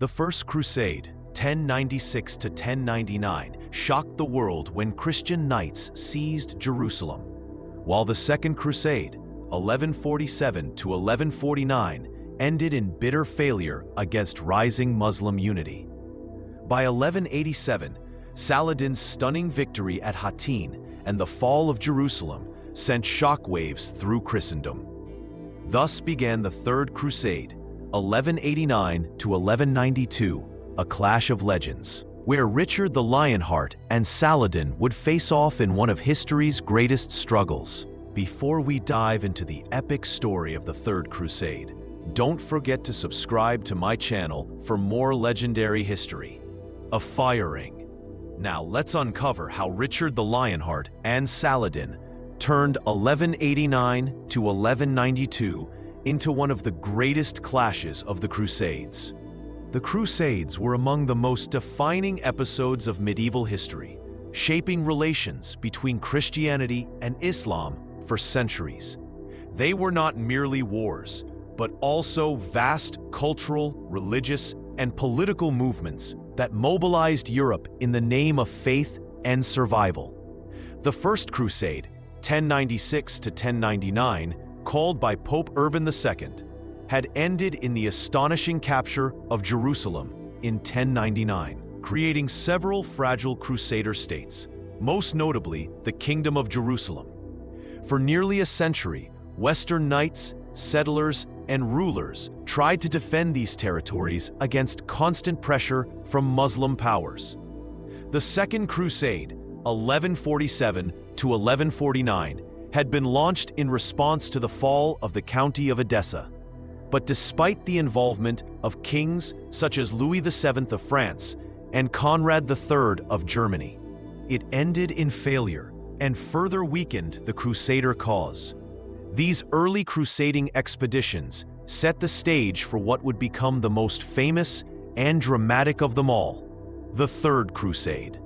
The First Crusade, 1096 to 1099, shocked the world when Christian knights seized Jerusalem, while the Second Crusade, 1147 to 1149, ended in bitter failure against rising Muslim unity. By 1187, Saladin's stunning victory at Hattin and the fall of Jerusalem sent shockwaves through Christendom. Thus began the Third Crusade, 1189 to 1192, a clash of legends, where Richard the Lionheart and Saladin would face off in one of history's greatest struggles. Before we dive into the epic story of the Third Crusade, don't forget to subscribe to my channel for more legendary history. A fire ring. Now let's uncover how Richard the Lionheart and Saladin turned 1189 to 1192 into one of the greatest clashes of the Crusades. The Crusades were among the most defining episodes of medieval history, shaping relations between Christianity and Islam for centuries. They were not merely wars, but also vast cultural, religious, and political movements that mobilized Europe in the name of faith and survival. The First Crusade, 1096 to 1099, called by Pope Urban II, had ended in the astonishing capture of Jerusalem in 1099, creating several fragile Crusader states, most notably the Kingdom of Jerusalem. For nearly a century, Western knights, settlers, and rulers tried to defend these territories against constant pressure from Muslim powers. The Second Crusade, 1147 to 1149, had been launched in response to the fall of the County of Edessa. But despite the involvement of kings such as Louis VII of France and Conrad III of Germany, it ended in failure and further weakened the Crusader cause. These early crusading expeditions set the stage for what would become the most famous and dramatic of them all, the Third Crusade.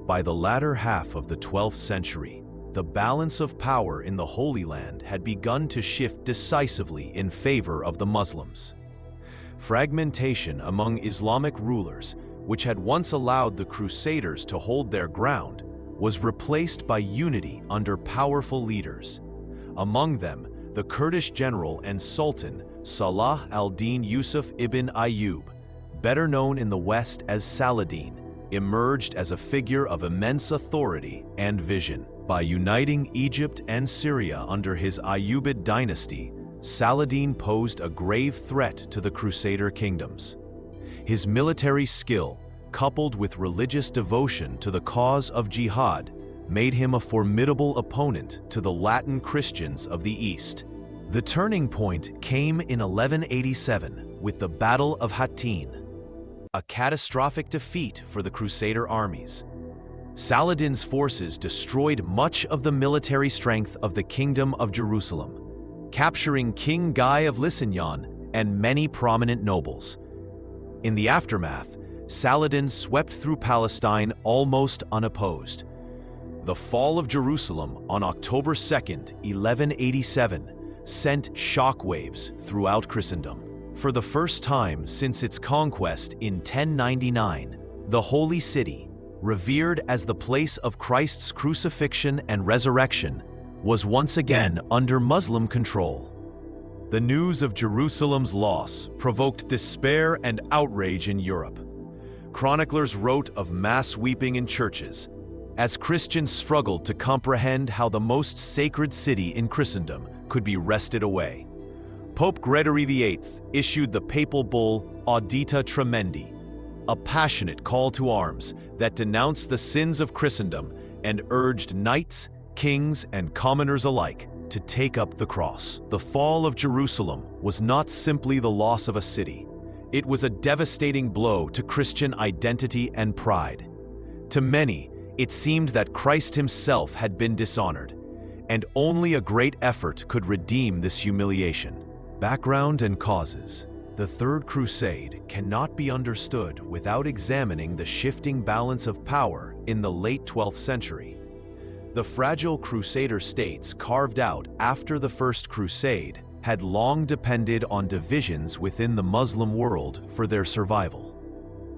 By the latter half of the 12th century, the balance of power in the Holy Land had begun to shift decisively in favor of the Muslims. Fragmentation among Islamic rulers, which had once allowed the Crusaders to hold their ground, was replaced by unity under powerful leaders. Among them, the Kurdish general and Sultan Salah al-Din Yusuf ibn Ayyub, better known in the West as Saladin, emerged as a figure of immense authority and vision. By uniting Egypt and Syria under his Ayyubid dynasty, Saladin posed a grave threat to the Crusader kingdoms. His military skill, coupled with religious devotion to the cause of jihad, made him a formidable opponent to the Latin Christians of the East. The turning point came in 1187 with the Battle of Hattin, a catastrophic defeat for the Crusader armies. Saladin's forces destroyed much of the military strength of the Kingdom of Jerusalem, capturing King Guy of Lusignan and many prominent nobles. In the aftermath, Saladin swept through Palestine almost unopposed. The fall of Jerusalem on October 2, 1187, sent shockwaves throughout Christendom. For the first time since its conquest in 1099, the Holy City, revered as the place of Christ's crucifixion and resurrection, was once again under Muslim control. The news of Jerusalem's loss provoked despair and outrage in Europe. Chroniclers wrote of mass weeping in churches, as Christians struggled to comprehend how the most sacred city in Christendom could be wrested away. Pope Gregory VIII issued the papal bull Audita Tremendi, a passionate call to arms that denounced the sins of Christendom and urged knights, kings, and commoners alike to take up the cross. The fall of Jerusalem was not simply the loss of a city. It was a devastating blow to Christian identity and pride. To many, it seemed that Christ himself had been dishonored, and only a great effort could redeem this humiliation. Background and causes. The Third Crusade cannot be understood without examining the shifting balance of power in the late 12th century. The fragile Crusader states carved out after the First Crusade had long depended on divisions within the Muslim world for their survival.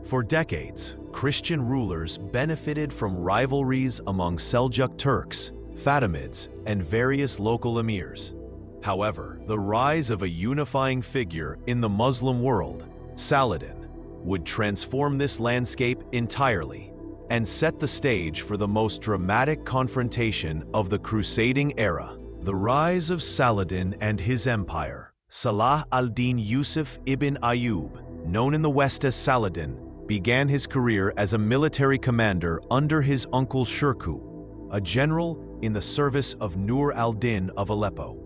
For decades, Christian rulers benefited from rivalries among Seljuk Turks, Fatimids, and various local emirs. However, the rise of a unifying figure in the Muslim world, Saladin, would transform this landscape entirely and set the stage for the most dramatic confrontation of the crusading era. The rise of Saladin and his empire. Salah al-Din Yusuf ibn Ayyub, known in the West as Saladin, began his career as a military commander under his uncle Shirkuh, a general in the service of Nur al-Din of Aleppo.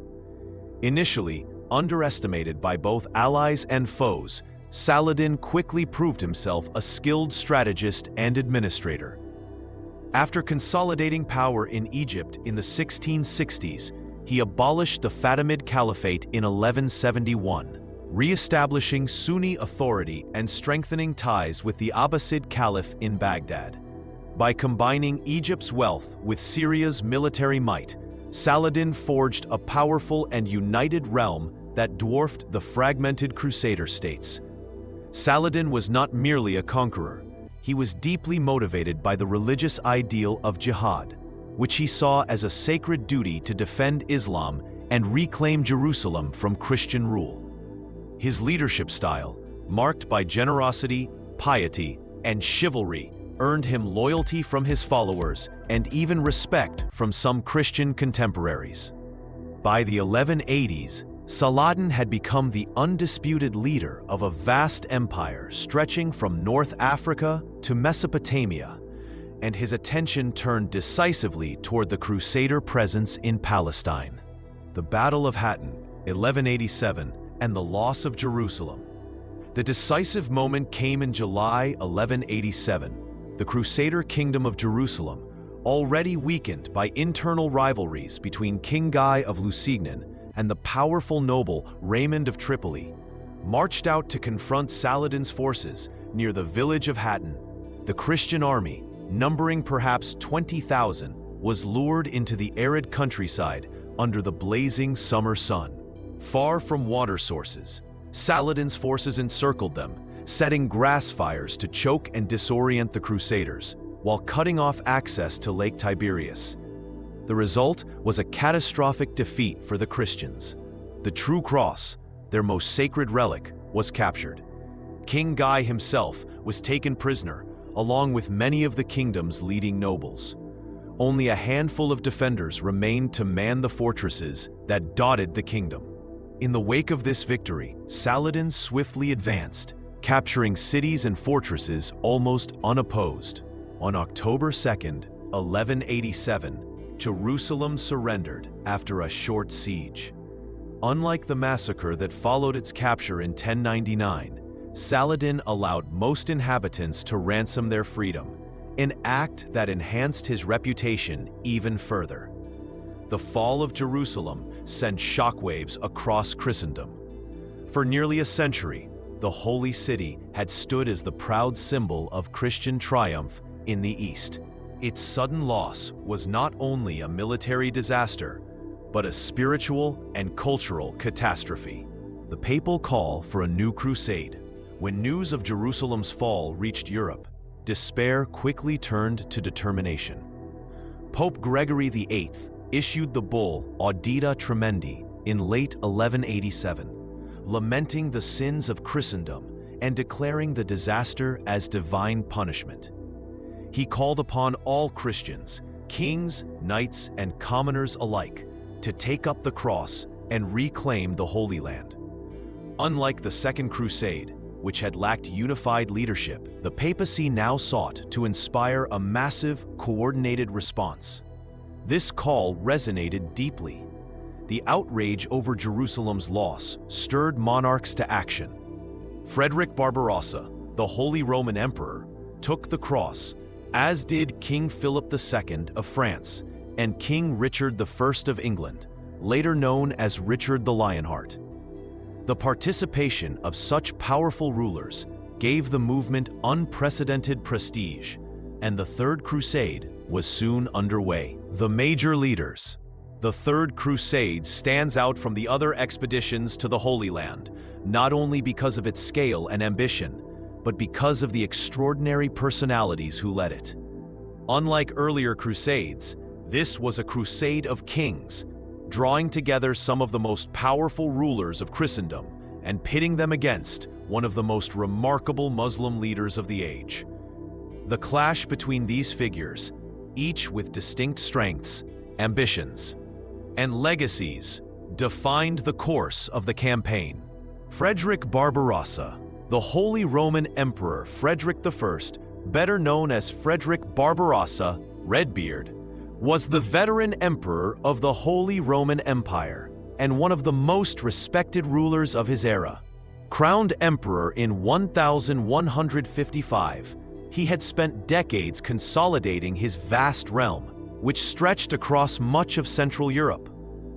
Initially underestimated by both allies and foes, Saladin quickly proved himself a skilled strategist and administrator. After consolidating power in Egypt in the 1660s, he abolished the Fatimid Caliphate in 1171, re-establishing Sunni authority and strengthening ties with the Abbasid Caliph in Baghdad. By combining Egypt's wealth with Syria's military might, Saladin forged a powerful and united realm that dwarfed the fragmented Crusader states. Saladin was not merely a conqueror. He was deeply motivated by the religious ideal of jihad, which he saw as a sacred duty to defend Islam and reclaim Jerusalem from Christian rule. His leadership style, marked by generosity, piety, and chivalry, earned him loyalty from his followers and even respect from some Christian contemporaries. By the 1180s, Saladin had become the undisputed leader of a vast empire stretching from North Africa to Mesopotamia, and his attention turned decisively toward the Crusader presence in Palestine. The Battle of Hattin, 1187, and the loss of Jerusalem. The decisive moment came in July 1187. The Crusader kingdom of Jerusalem, already weakened by internal rivalries between King Guy of Lusignan and the powerful noble Raymond of Tripoli, marched out to confront Saladin's forces near the village of Hattin. The Christian army, numbering perhaps 20,000, was lured into the arid countryside under the blazing summer sun. Far from water sources, Saladin's forces encircled them, setting grass fires to choke and disorient the Crusaders, while cutting off access to Lake Tiberias. The result was a catastrophic defeat for the Christians. The true cross, their most sacred relic, was captured. King Guy himself was taken prisoner, along with many of the kingdom's leading nobles. Only a handful of defenders remained to man the fortresses that dotted the kingdom. In the wake of this victory, Saladin swiftly advanced, capturing cities and fortresses almost unopposed. On October 2nd, 1187, Jerusalem surrendered after a short siege. Unlike the massacre that followed its capture in 1099, Saladin allowed most inhabitants to ransom their freedom, an act that enhanced his reputation even further. The fall of Jerusalem sent shockwaves across Christendom. For nearly a century, the Holy City had stood as the proud symbol of Christian triumph in the East. Its sudden loss was not only a military disaster, but a spiritual and cultural catastrophe. The papal call for a new crusade. When news of Jerusalem's fall reached Europe, despair quickly turned to determination. Pope Gregory VIII issued the bull Audita Tremendi in late 1187, lamenting the sins of Christendom and declaring the disaster as divine punishment. He called upon all Christians, kings, knights, and commoners alike, to take up the cross and reclaim the Holy Land. Unlike the Second Crusade, which had lacked unified leadership, the papacy now sought to inspire a massive, coordinated response. This call resonated deeply. The outrage over Jerusalem's loss stirred monarchs to action. Frederick Barbarossa, the Holy Roman Emperor, took the cross, as did King Philip II of France and King Richard I of England, later known as Richard the Lionheart. The participation of such powerful rulers gave the movement unprecedented prestige, and the Third Crusade was soon underway. The major leaders. The Third Crusade stands out from the other expeditions to the Holy Land, not only because of its scale and ambition, but because of the extraordinary personalities who led it. Unlike earlier crusades, this was a crusade of kings, drawing together some of the most powerful rulers of Christendom and pitting them against one of the most remarkable Muslim leaders of the age. The clash between these figures, each with distinct strengths, ambitions, and legacies, defined the course of the campaign. Frederick Barbarossa, the Holy Roman Emperor Frederick I, better known as Frederick Barbarossa, Redbeard, was the veteran emperor of the Holy Roman Empire and one of the most respected rulers of his era. Crowned emperor in 1155, he had spent decades consolidating his vast realm, which stretched across much of Central Europe.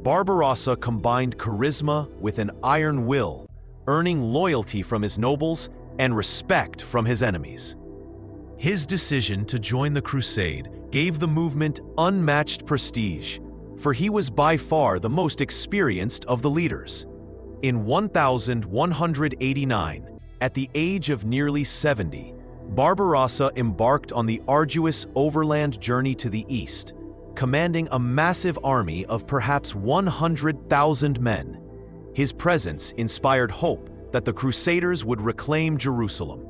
Barbarossa combined charisma with an iron will, earning loyalty from his nobles and respect from his enemies. His decision to join the crusade gave the movement unmatched prestige, for he was by far the most experienced of the leaders. In 1189, at the age of nearly 70, Barbarossa embarked on the arduous overland journey to the east, commanding a massive army of perhaps 100,000 men. His presence inspired hope that the Crusaders would reclaim Jerusalem.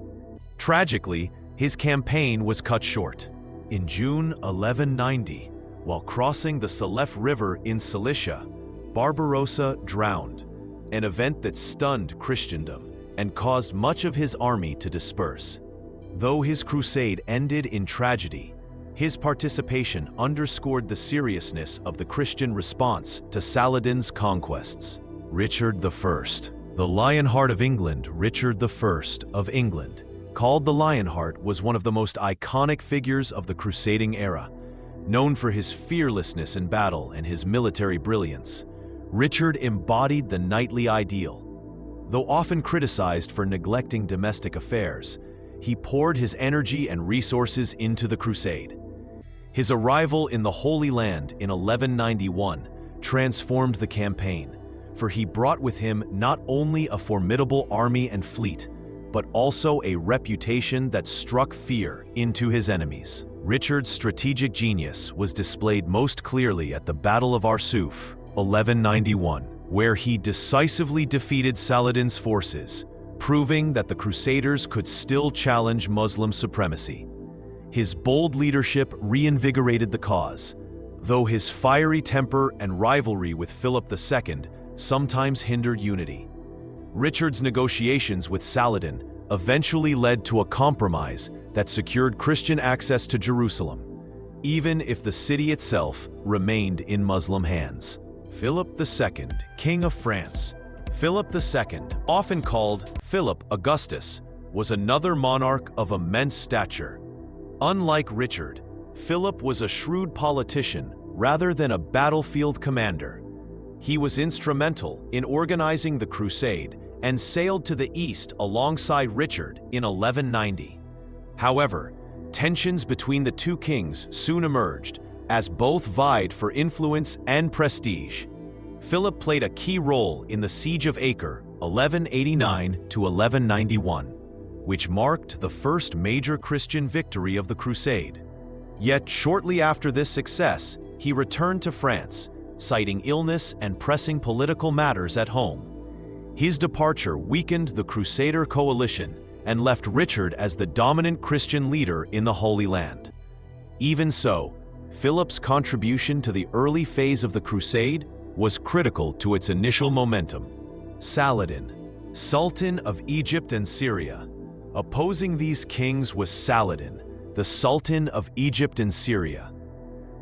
Tragically, his campaign was cut short. In June 1190, while crossing the Salef River in Cilicia, Barbarossa drowned, an event that stunned Christendom and caused much of his army to disperse. Though his crusade ended in tragedy, his participation underscored the seriousness of the Christian response to Saladin's conquests. Richard I, the Lionheart of England, Richard I of England, called the Lionheart, was one of the most iconic figures of the crusading era. Known for his fearlessness in battle and his military brilliance, Richard embodied the knightly ideal. Though often criticized for neglecting domestic affairs, he poured his energy and resources into the crusade. His arrival in the Holy Land in 1191 transformed the campaign, for he brought with him not only a formidable army and fleet, but also a reputation that struck fear into his enemies. Richard's strategic genius was displayed most clearly at the Battle of Arsuf, 1191, where he decisively defeated Saladin's forces, proving that the Crusaders could still challenge Muslim supremacy. His bold leadership reinvigorated the cause, though his fiery temper and rivalry with Philip II sometimes hindered unity. Richard's negotiations with Saladin eventually led to a compromise that secured Christian access to Jerusalem, even if the city itself remained in Muslim hands. Philip II, King of France. Philip II, often called Philip Augustus, was another monarch of immense stature. Unlike Richard, Philip was a shrewd politician rather than a battlefield commander. He was instrumental in organizing the crusade and sailed to the east alongside Richard in 1190. However, tensions between the two kings soon emerged, as both vied for influence and prestige. Philip played a key role in the Siege of Acre, 1189 to 1191, which marked the first major Christian victory of the crusade. Yet shortly after this success, he returned to France, citing illness and pressing political matters at home. His departure weakened the Crusader coalition and left Richard as the dominant Christian leader in the Holy Land. Even so, Philip's contribution to the early phase of the crusade was critical to its initial momentum. Saladin, Sultan of Egypt and Syria. Opposing these kings was Saladin, the Sultan of Egypt and Syria.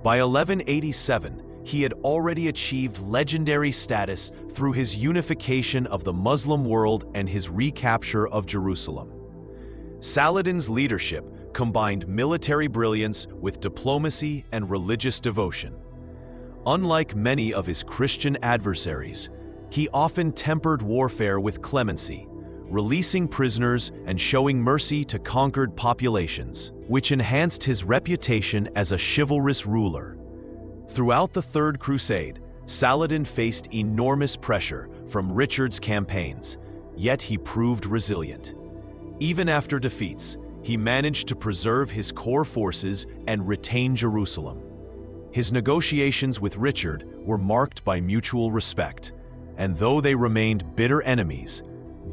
By 1187, he had already achieved legendary status through his unification of the Muslim world and his recapture of Jerusalem. Saladin's leadership combined military brilliance with diplomacy and religious devotion. Unlike many of his Christian adversaries, he often tempered warfare with clemency, releasing prisoners and showing mercy to conquered populations, which enhanced his reputation as a chivalrous ruler. Throughout the Third Crusade, Saladin faced enormous pressure from Richard's campaigns, yet he proved resilient. Even after defeats, he managed to preserve his core forces and retain Jerusalem. His negotiations with Richard were marked by mutual respect, and though they remained bitter enemies,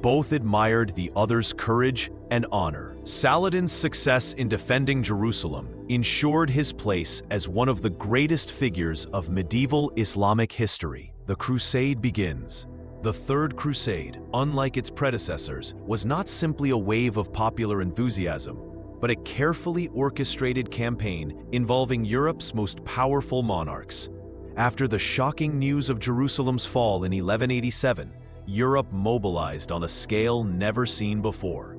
both admired the other's courage and honor. Saladin's success in defending Jerusalem ensured his place as one of the greatest figures of medieval Islamic history. The Crusade begins. The Third Crusade, unlike its predecessors, was not simply a wave of popular enthusiasm, but a carefully orchestrated campaign involving Europe's most powerful monarchs. After the shocking news of Jerusalem's fall in 1187, Europe mobilized on a scale never seen before.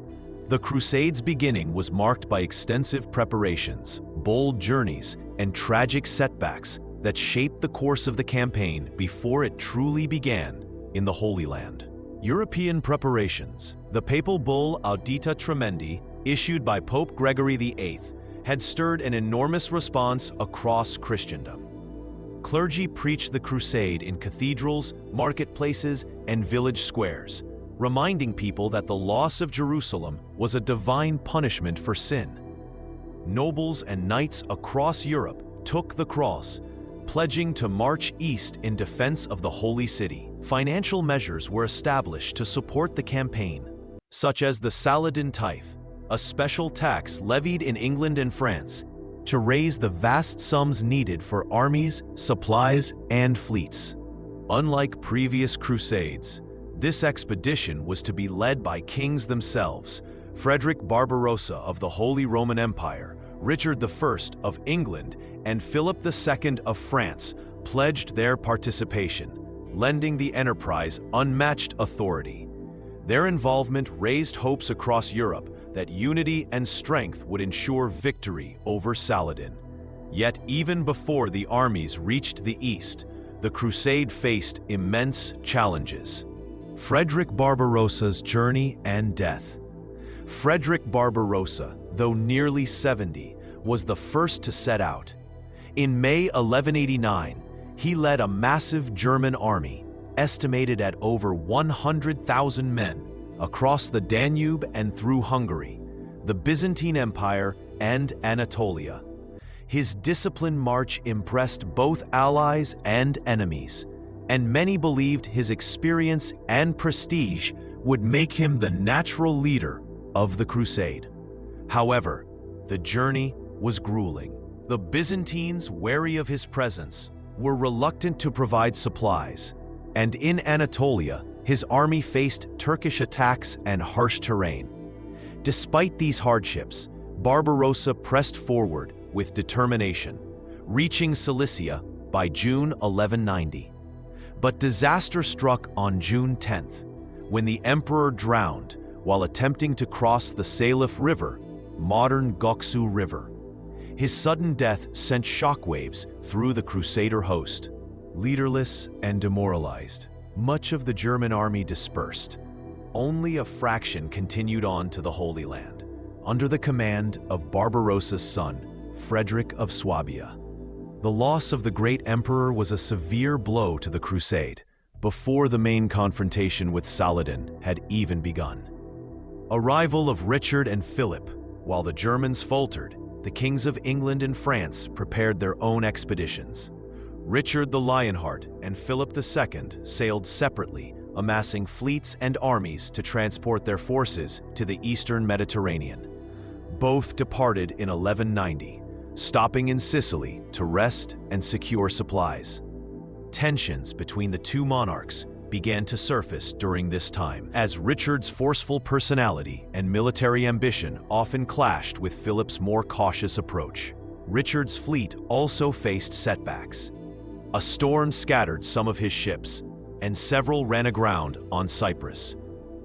The Crusade's beginning was marked by extensive preparations, bold journeys, and tragic setbacks that shaped the course of the campaign before it truly began in the Holy Land. European preparations. The papal bull Audita Tremendi, issued by Pope Gregory VIII, had stirred an enormous response across Christendom. Clergy preached the crusade in cathedrals, marketplaces, and village squares, reminding people that the loss of Jerusalem was a divine punishment for sin. Nobles and knights across Europe took the cross, pledging to march east in defense of the Holy City. Financial measures were established to support the campaign, such as the Saladin tithe, a special tax levied in England and France to raise the vast sums needed for armies, supplies, and fleets. Unlike previous crusades, this expedition was to be led by kings themselves: Frederick Barbarossa of the Holy Roman Empire, Richard I of England, and Philip II of France pledged their participation, lending the enterprise unmatched authority. Their involvement raised hopes across Europe that unity and strength would ensure victory over Saladin. Yet even before the armies reached the east, the crusade faced immense challenges. Frederick Barbarossa's journey and death. Frederick Barbarossa, though nearly 70, was the first to set out. In May 1189, he led a massive German army, estimated at over 100,000 men, across the Danube and through Hungary, the Byzantine Empire, and Anatolia. His disciplined march impressed both allies and enemies, and many believed his experience and prestige would make him the natural leader of the crusade. However, the journey was grueling. The Byzantines, wary of his presence, were reluctant to provide supplies, and in Anatolia, his army faced Turkish attacks and harsh terrain. Despite these hardships, Barbarossa pressed forward with determination, reaching Cilicia by June 1190. But disaster struck on June 10th, when the emperor drowned while attempting to cross the Salif River, modern Göksu River. His sudden death sent shockwaves through the Crusader host. Leaderless and demoralized, much of the German army dispersed. Only a fraction continued on to the Holy Land, under the command of Barbarossa's son, Frederick of Swabia. The loss of the great emperor was a severe blow to the crusade, before the main confrontation with Saladin had even begun. Arrival of Richard and Philip. While the Germans faltered, the kings of England and France prepared their own expeditions. Richard the Lionheart and Philip II sailed separately, amassing fleets and armies to transport their forces to the eastern Mediterranean. Both departed in 1190, stopping in Sicily to rest and secure supplies. Tensions between the two monarchs began to surface during this time, as Richard's forceful personality and military ambition often clashed with Philip's more cautious approach. Richard's fleet also faced setbacks. A storm scattered some of his ships, and several ran aground on Cyprus.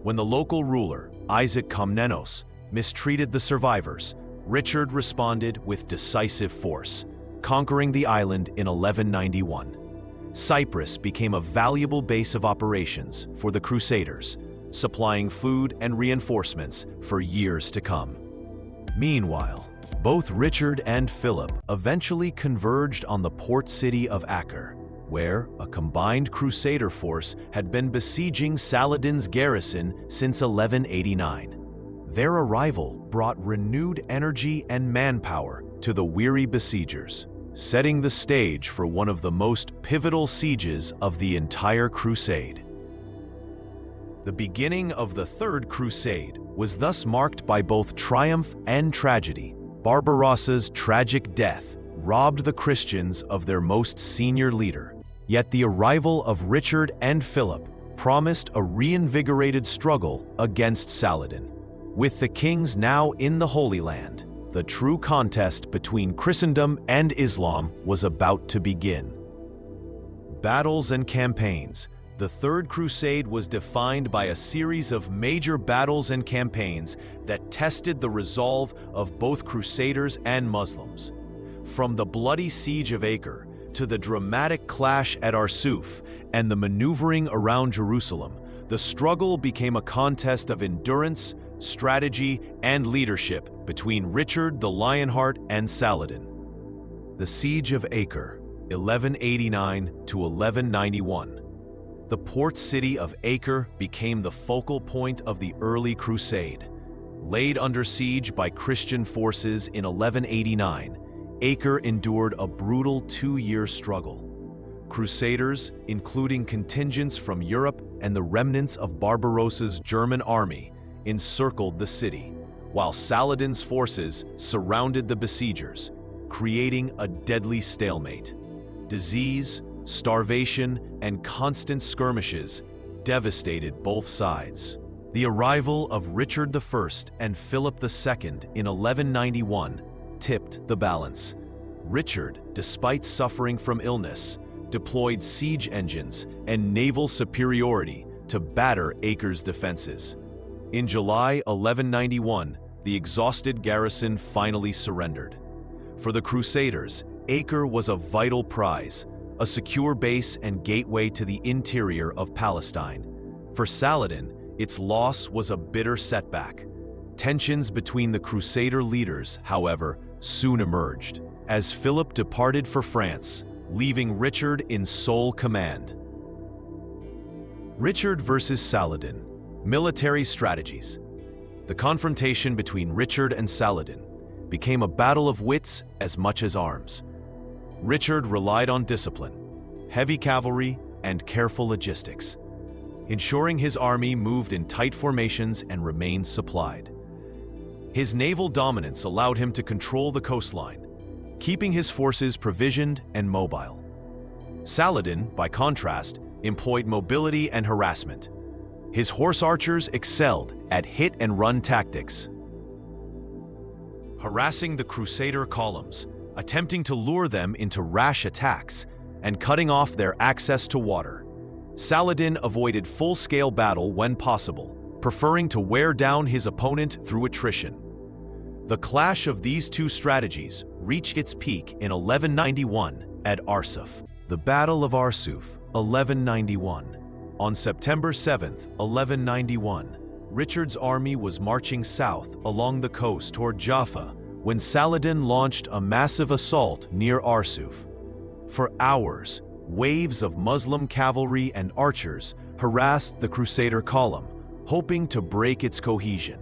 When the local ruler, Isaac Komnenos, mistreated the survivors, Richard responded with decisive force, conquering the island in 1191. Cyprus became a valuable base of operations for the Crusaders, supplying food and reinforcements for years to come. Meanwhile, both Richard and Philip eventually converged on the port city of Acre, where a combined Crusader force had been besieging Saladin's garrison since 1189. Their arrival brought renewed energy and manpower to the weary besiegers, setting the stage for one of the most pivotal sieges of the entire crusade. The beginning of the Third Crusade was thus marked by both triumph and tragedy. Barbarossa's tragic death robbed the Christians of their most senior leader, yet the arrival of Richard and Philip promised a reinvigorated struggle against Saladin. With the kings now in the Holy Land, the true contest between Christendom and Islam was about to begin. Battles and campaigns. The Third Crusade was defined by a series of major battles and campaigns that tested the resolve of both Crusaders and Muslims. From the bloody Siege of Acre to the dramatic clash at Arsuf and the maneuvering around Jerusalem, the struggle became a contest of endurance, strategy, and leadership between Richard the Lionheart and Saladin. The Siege of Acre, 1189 to 1191. The port city of Acre became the focal point of the early crusade. Laid under siege by Christian forces in 1189, Acre endured a brutal 2-year struggle. Crusaders, including contingents from Europe and the remnants of Barbarossa's German army, encircled the city, while Saladin's forces surrounded the besiegers, creating a deadly stalemate. Disease, starvation, and constant skirmishes devastated both sides. The arrival of Richard I and Philip II in 1191 tipped the balance. Richard, despite suffering from illness, deployed siege engines and naval superiority to batter Acre's defenses. In July 1191, the exhausted garrison finally surrendered. For the Crusaders, Acre was a vital prize, a secure base and gateway to the interior of Palestine. For Saladin, its loss was a bitter setback. Tensions between the Crusader leaders, however, soon emerged, as Philip departed for France, leaving Richard in sole command. Richard versus Saladin. Military strategies. The confrontation between Richard and Saladin became a battle of wits as much as arms. Richard relied on discipline, heavy cavalry, and careful logistics, ensuring his army moved in tight formations and remained supplied. His naval dominance allowed him to control the coastline, keeping his forces provisioned and mobile. Saladin, by contrast, employed mobility and harassment. His horse archers excelled at hit-and-run tactics, harassing the Crusader columns, attempting to lure them into rash attacks, and cutting off their access to water. Saladin avoided full-scale battle when possible, preferring to wear down his opponent through attrition. The clash of these two strategies reached its peak in 1191 at Arsuf. The Battle of Arsuf, 1191. On September 7, 1191, Richard's army was marching south along the coast toward Jaffa when Saladin launched a massive assault near Arsuf. For hours, waves of Muslim cavalry and archers harassed the Crusader column, hoping to break its cohesion.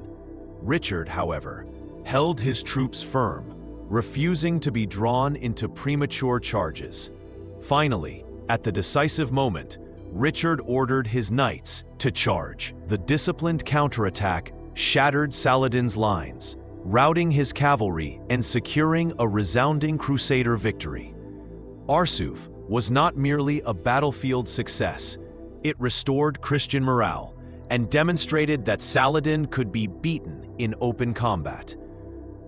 Richard, however, held his troops firm, refusing to be drawn into premature charges. Finally, at the decisive moment, Richard ordered his knights to charge. The disciplined counterattack shattered Saladin's lines, routing his cavalry and securing a resounding Crusader victory. Arsuf was not merely a battlefield success. It restored Christian morale and demonstrated that Saladin could be beaten in open combat.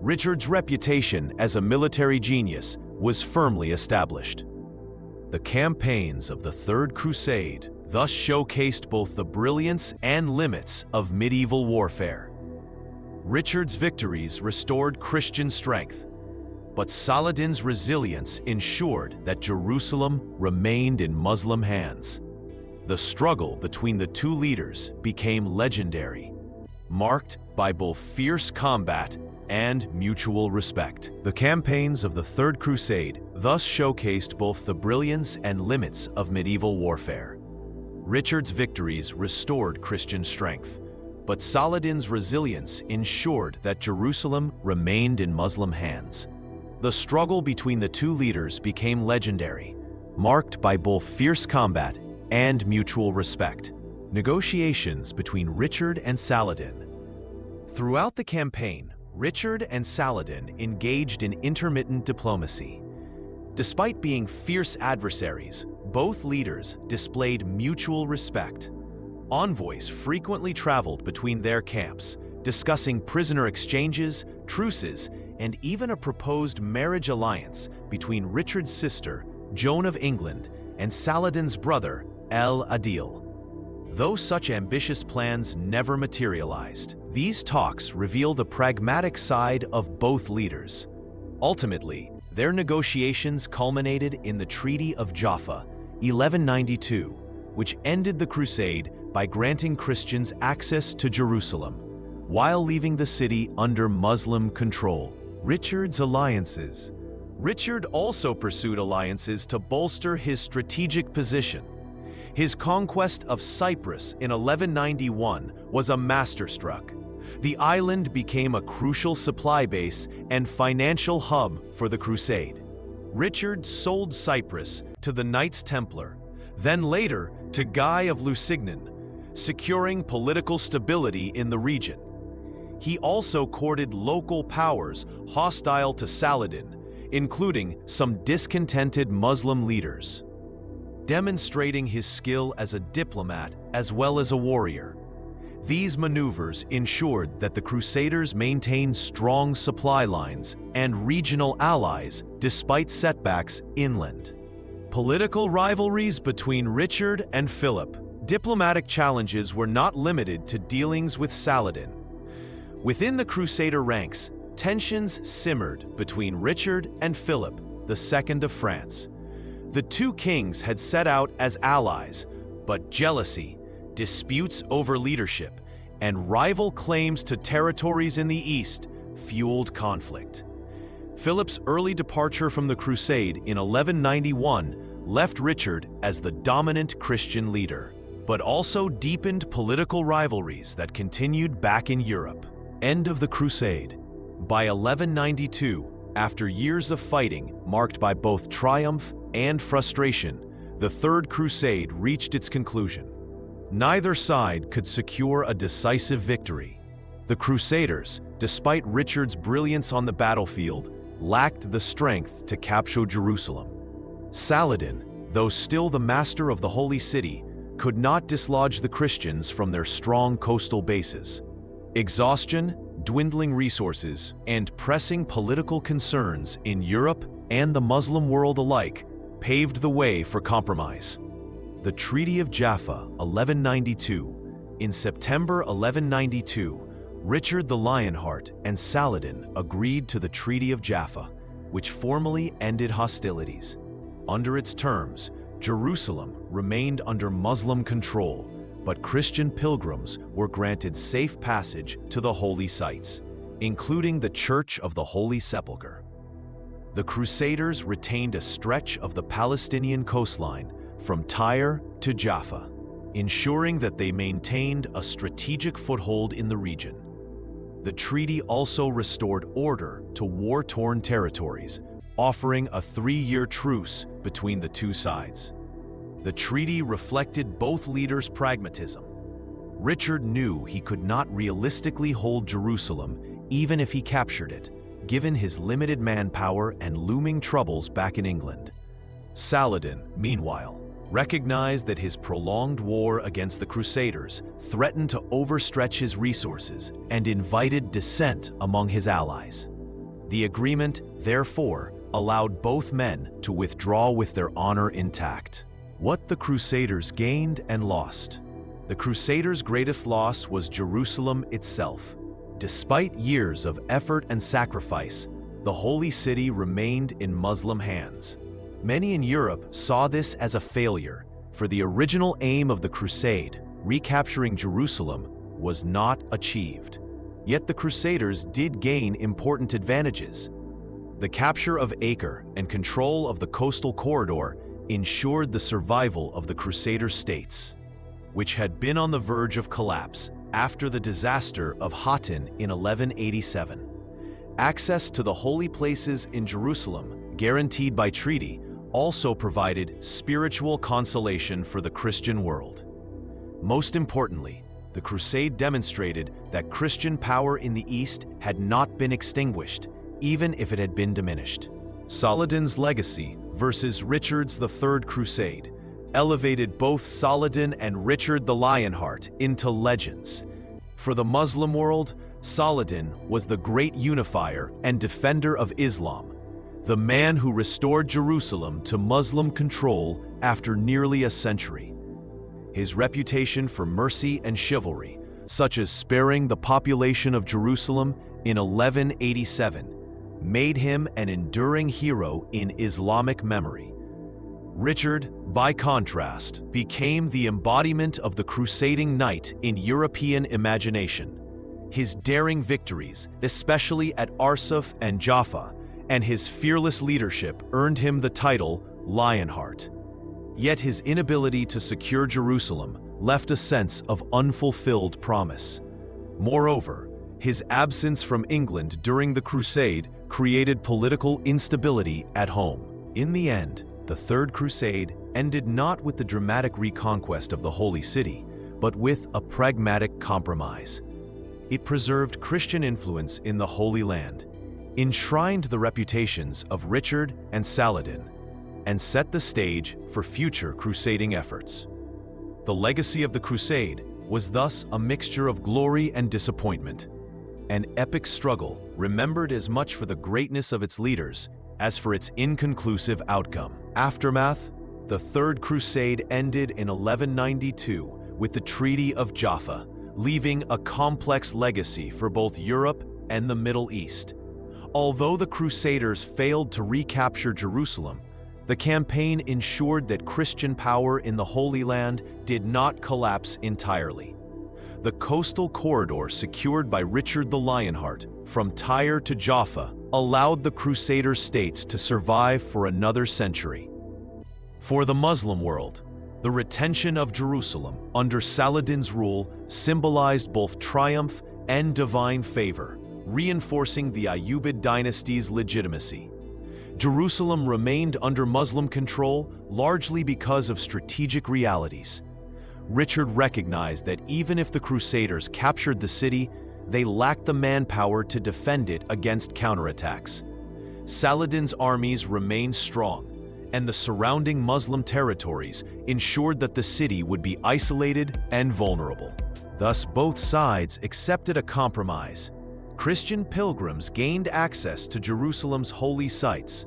Richard's reputation as a military genius was firmly established. The campaigns of the Third Crusade thus showcased both the brilliance and limits of medieval warfare. Richard's victories restored Christian strength, but Saladin's resilience ensured that Jerusalem remained in Muslim hands. The struggle between the two leaders became legendary, marked by both fierce combat and mutual respect. The campaigns of the Third Crusade thus showcased both the brilliance and limits of medieval warfare. Richard's victories restored Christian strength, but Saladin's resilience ensured that Jerusalem remained in Muslim hands. The struggle between the two leaders became legendary, marked by both fierce combat and mutual respect. Negotiations between Richard and Saladin. Throughout the campaign, Richard and Saladin engaged in intermittent diplomacy. Despite being fierce adversaries, both leaders displayed mutual respect. Envoys frequently traveled between their camps, discussing prisoner exchanges, truces, and even a proposed marriage alliance between Richard's sister, Joan of England, and Saladin's brother, El-Adil. Though such ambitious plans never materialized, these talks reveal the pragmatic side of both leaders. Ultimately, their negotiations culminated in the Treaty of Jaffa, 1192, which ended the Crusade by granting Christians access to Jerusalem, while leaving the city under Muslim control. Richard's alliances. Richard also pursued alliances to bolster his strategic position. His conquest of Cyprus in 1191 was a masterstroke. The island became a crucial supply base and financial hub for the Crusade. Richard sold Cyprus to the Knights Templar, then later to Guy of Lusignan, securing political stability in the region. He also courted local powers hostile to Saladin, including some discontented Muslim leaders. Demonstrating his skill as a diplomat as well as a warrior, these maneuvers ensured that the Crusaders maintained strong supply lines and regional allies despite setbacks inland. Political rivalries between Richard and Philip. Diplomatic challenges were not limited to dealings with Saladin. Within the Crusader ranks, tensions simmered between Richard and Philip II of France. The two kings had set out as allies, but jealousy, disputes over leadership, and rival claims to territories in the east fueled conflict. Philip's early departure from the Crusade in 1191 left Richard as the dominant Christian leader, but also deepened political rivalries that continued back in Europe. End of the Crusade. By 1192, after years of fighting marked by both triumph and frustration, the Third Crusade reached its conclusion. Neither side could secure a decisive victory. The Crusaders, despite Richard's brilliance on the battlefield, lacked the strength to capture Jerusalem. Saladin, though still the master of the Holy City, could not dislodge the Christians from their strong coastal bases. Exhaustion, dwindling resources, and pressing political concerns in Europe and the Muslim world alike paved the way for compromise. The Treaty of Jaffa, 1192. In September 1192, Richard the Lionheart and Saladin agreed to the Treaty of Jaffa, which formally ended hostilities. Under its terms, Jerusalem remained under Muslim control, but Christian pilgrims were granted safe passage to the holy sites, including the Church of the Holy Sepulchre. The Crusaders retained a stretch of the Palestinian coastline from Tyre to Jaffa, ensuring that they maintained a strategic foothold in the region. The treaty also restored order to war-torn territories, offering a 3-year truce between the two sides. The treaty reflected both leaders' pragmatism. Richard knew he could not realistically hold Jerusalem even if he captured it, given his limited manpower and looming troubles back in England. Saladin, meanwhile, recognized that his prolonged war against the Crusaders threatened to overstretch his resources and invited dissent among his allies. The agreement, therefore, allowed both men to withdraw with their honor intact. What the Crusaders gained and lost. The Crusaders' greatest loss was Jerusalem itself. Despite years of effort and sacrifice, the Holy City remained in Muslim hands. Many in Europe saw this as a failure, for the original aim of the Crusade, recapturing Jerusalem, was not achieved. Yet the Crusaders did gain important advantages. The capture of Acre and control of the coastal corridor ensured the survival of the Crusader states, which had been on the verge of collapse after the disaster of Hattin in 1187. Access to the holy places in Jerusalem, guaranteed by treaty, also provided spiritual consolation for the Christian world. Most importantly, the Crusade demonstrated that Christian power in the East had not been extinguished, even if it had been diminished. Saladin's legacy versus Richard's the Third Crusade elevated both Saladin and Richard the Lionheart into legends. For the Muslim world, Saladin was the great unifier and defender of Islam, the man who restored Jerusalem to Muslim control after nearly a century. His reputation for mercy and chivalry, such as sparing the population of Jerusalem in 1187, made him an enduring hero in Islamic memory. Richard, by contrast, became the embodiment of the crusading knight in European imagination. His daring victories, especially at Arsuf and Jaffa, and his fearless leadership earned him the title Lionheart. Yet his inability to secure Jerusalem left a sense of unfulfilled promise. Moreover, his absence from England during the Crusade created political instability at home. In the end, the Third Crusade ended not with the dramatic reconquest of the Holy City, but with a pragmatic compromise. It preserved Christian influence in the Holy Land, enshrined the reputations of Richard and Saladin, and set the stage for future crusading efforts. The legacy of the Crusade was thus a mixture of glory and disappointment, an epic struggle remembered as much for the greatness of its leaders as for its inconclusive outcome. Aftermath: the Third Crusade ended in 1192 with the Treaty of Jaffa, leaving a complex legacy for both Europe and the Middle East. Although the Crusaders failed to recapture Jerusalem, the campaign ensured that Christian power in the Holy Land did not collapse entirely. The coastal corridor secured by Richard the Lionheart from Tyre to Jaffa allowed the Crusader states to survive for another century. For the Muslim world, the retention of Jerusalem under Saladin's rule symbolized both triumph and divine favor, reinforcing the Ayyubid dynasty's legitimacy. Jerusalem remained under Muslim control largely because of strategic realities. Richard recognized that even if the Crusaders captured the city, they lacked the manpower to defend it against counterattacks. Saladin's armies remained strong, and the surrounding Muslim territories ensured that the city would be isolated and vulnerable. Thus, both sides accepted a compromise. Christian pilgrims gained access to Jerusalem's holy sites,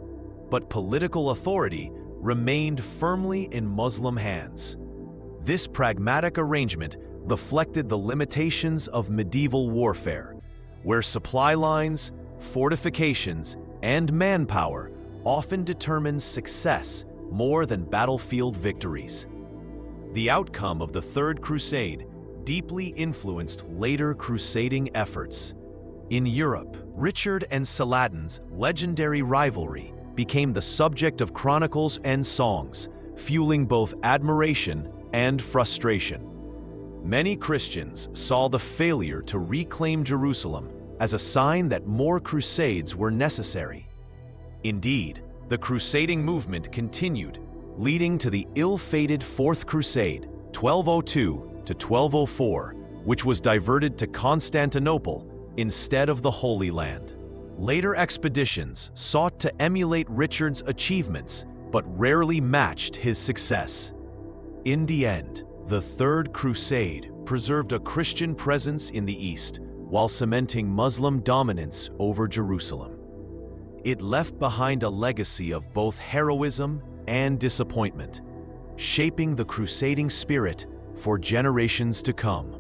but political authority remained firmly in Muslim hands. This pragmatic arrangement reflected the limitations of medieval warfare, where supply lines, fortifications, and manpower often determined success more than battlefield victories. The outcome of the Third Crusade deeply influenced later crusading efforts. In Europe, Richard and Saladin's legendary rivalry became the subject of chronicles and songs, fueling both admiration and frustration. Many Christians saw the failure to reclaim Jerusalem as a sign that more crusades were necessary. Indeed, the crusading movement continued, leading to the ill-fated Fourth Crusade, 1202 to 1204, which was diverted to Constantinople instead of the Holy Land. Later expeditions sought to emulate Richard's achievements, but rarely matched his success. In the end, the Third Crusade preserved a Christian presence in the East while cementing Muslim dominance over Jerusalem. It left behind a legacy of both heroism and disappointment, shaping the crusading spirit for generations to come.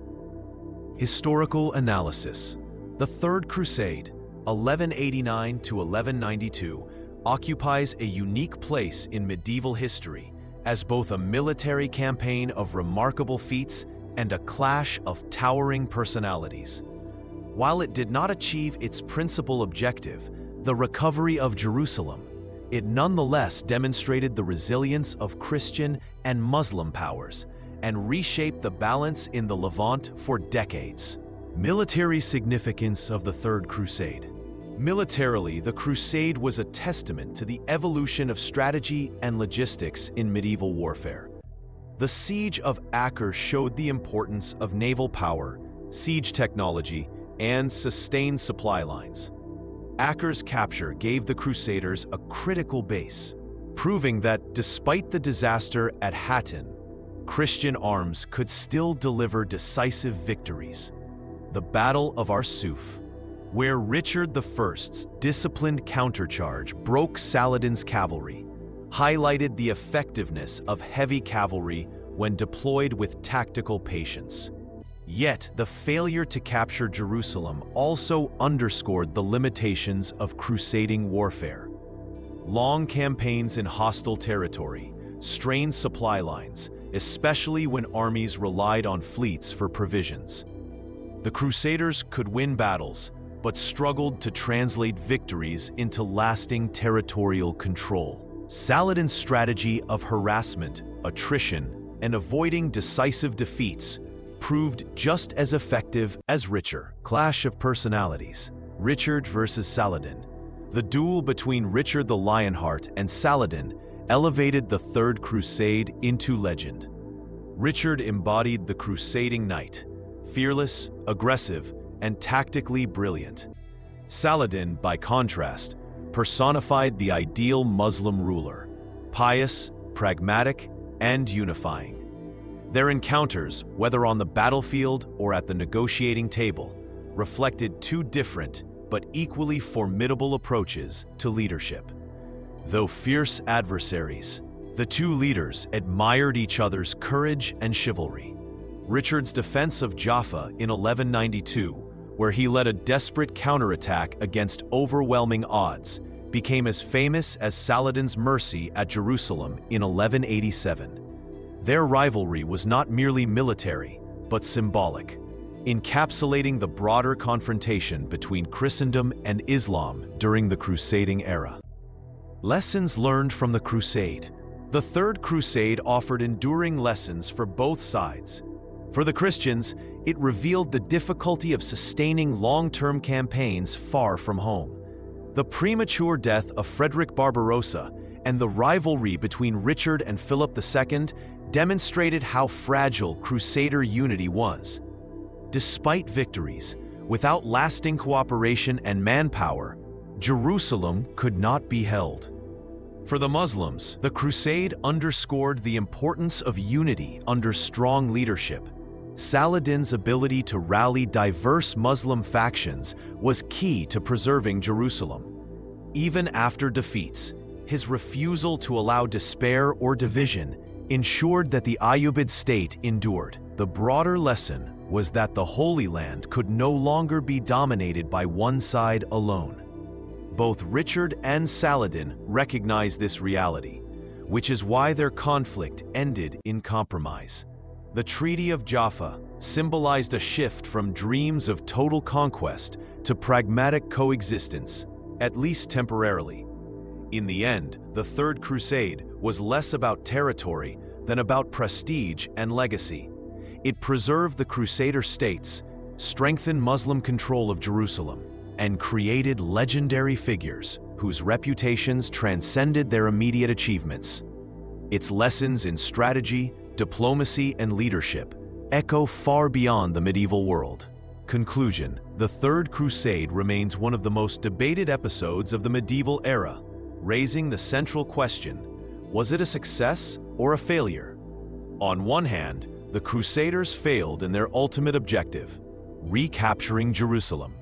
Historical analysis. The Third Crusade, 1189 to 1192, occupies a unique place in medieval history as both a military campaign of remarkable feats and a clash of towering personalities. While it did not achieve its principal objective, the recovery of Jerusalem, it nonetheless demonstrated the resilience of Christian and Muslim powers and reshaped the balance in the Levant for decades. Military significance of the Third Crusade. Militarily, the Crusade was a testament to the evolution of strategy and logistics in medieval warfare. The Siege of Acre showed the importance of naval power, siege technology, and sustained supply lines. Acre's capture gave the Crusaders a critical base, proving that despite the disaster at Hattin, Christian arms could still deliver decisive victories. The Battle of Arsuf, where Richard I's disciplined countercharge broke Saladin's cavalry, highlighted the effectiveness of heavy cavalry when deployed with tactical patience. Yet, the failure to capture Jerusalem also underscored the limitations of crusading warfare. Long campaigns in hostile territory strained supply lines, especially when armies relied on fleets for provisions. The Crusaders could win battles, but struggled to translate victories into lasting territorial control. Saladin's strategy of harassment, attrition, and avoiding decisive defeats proved just as effective as Richard. Clash of personalities. Richard versus Saladin. The duel between Richard the Lionheart and Saladin elevated the Third Crusade into legend. Richard embodied the crusading knight, fearless, aggressive, and tactically brilliant. Saladin, by contrast, personified the ideal Muslim ruler, pious, pragmatic, and unifying. Their encounters, whether on the battlefield or at the negotiating table, reflected two different but equally formidable approaches to leadership. Though fierce adversaries, the two leaders admired each other's courage and chivalry. Richard's defense of Jaffa in 1192, where he led a desperate counterattack against overwhelming odds, became as famous as Saladin's mercy at Jerusalem in 1187. Their rivalry was not merely military, but symbolic, encapsulating the broader confrontation between Christendom and Islam during the crusading era. Lessons learned from the Crusade. The Third Crusade offered enduring lessons for both sides. For the Christians, it revealed the difficulty of sustaining long-term campaigns far from home. The premature death of Frederick Barbarossa and the rivalry between Richard and Philip II demonstrated how fragile Crusader unity was. Despite victories, without lasting cooperation and manpower, Jerusalem could not be held. For the Muslims, the Crusade underscored the importance of unity under strong leadership. Saladin's ability to rally diverse Muslim factions was key to preserving Jerusalem. Even after defeats, his refusal to allow despair or division ensured that the Ayyubid state endured. The broader lesson was that the Holy Land could no longer be dominated by one side alone. Both Richard and Saladin recognized this reality, which is why their conflict ended in compromise. The Treaty of Jaffa symbolized a shift from dreams of total conquest to pragmatic coexistence, at least temporarily. In the end, the Third Crusade was less about territory than about prestige and legacy. It preserved the Crusader states, strengthened Muslim control of Jerusalem, and created legendary figures whose reputations transcended their immediate achievements. Its lessons in strategy, diplomacy, and leadership echo far beyond the medieval world. Conclusion: the Third Crusade remains one of the most debated episodes of the medieval era, raising the central question: was it a success or a failure? On one hand, the Crusaders failed in their ultimate objective, recapturing Jerusalem.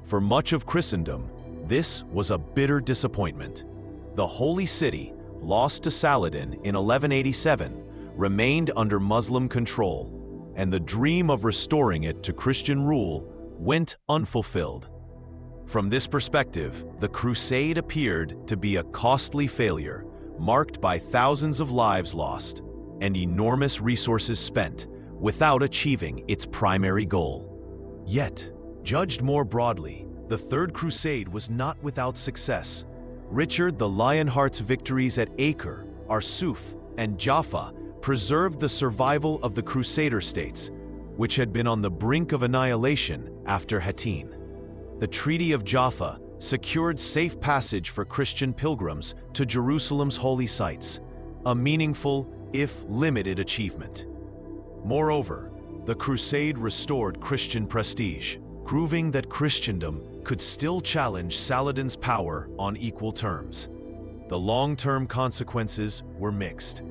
For much of Christendom, this was a bitter disappointment. The Holy City, lost to Saladin in 1187, remained under Muslim control, and the dream of restoring it to Christian rule went unfulfilled. From this perspective, the Crusade appeared to be a costly failure, marked by thousands of lives lost and enormous resources spent without achieving its primary goal. Yet, judged more broadly, the Third Crusade was not without success. Richard the Lionheart's victories at Acre, Arsuf, and Jaffa preserved the survival of the Crusader states, which had been on the brink of annihilation after Hattin. The Treaty of Jaffa secured safe passage for Christian pilgrims to Jerusalem's holy sites, a meaningful, if limited, achievement. Moreover, the Crusade restored Christian prestige, proving that Christendom could still challenge Saladin's power on equal terms. The long-term consequences were mixed.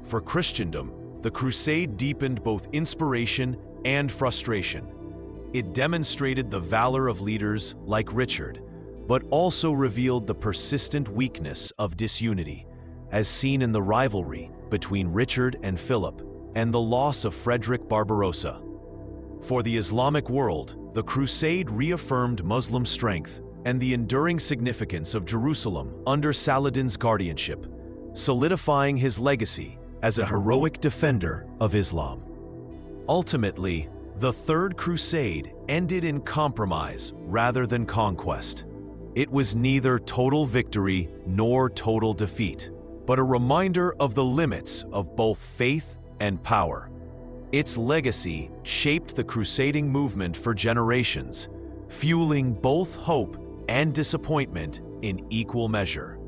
For Christendom, the Crusade deepened both inspiration and frustration. It demonstrated the valor of leaders like Richard, but also revealed the persistent weakness of disunity, as seen in the rivalry between Richard and Philip and the loss of Frederick Barbarossa. For the Islamic world, the Crusade reaffirmed Muslim strength and the enduring significance of Jerusalem under Saladin's guardianship, solidifying his legacy as a heroic defender of Islam. Ultimately, the Third Crusade ended in compromise rather than conquest. It was neither total victory nor total defeat, but a reminder of the limits of both faith and power. Its legacy shaped the crusading movement for generations, fueling both hope and disappointment in equal measure.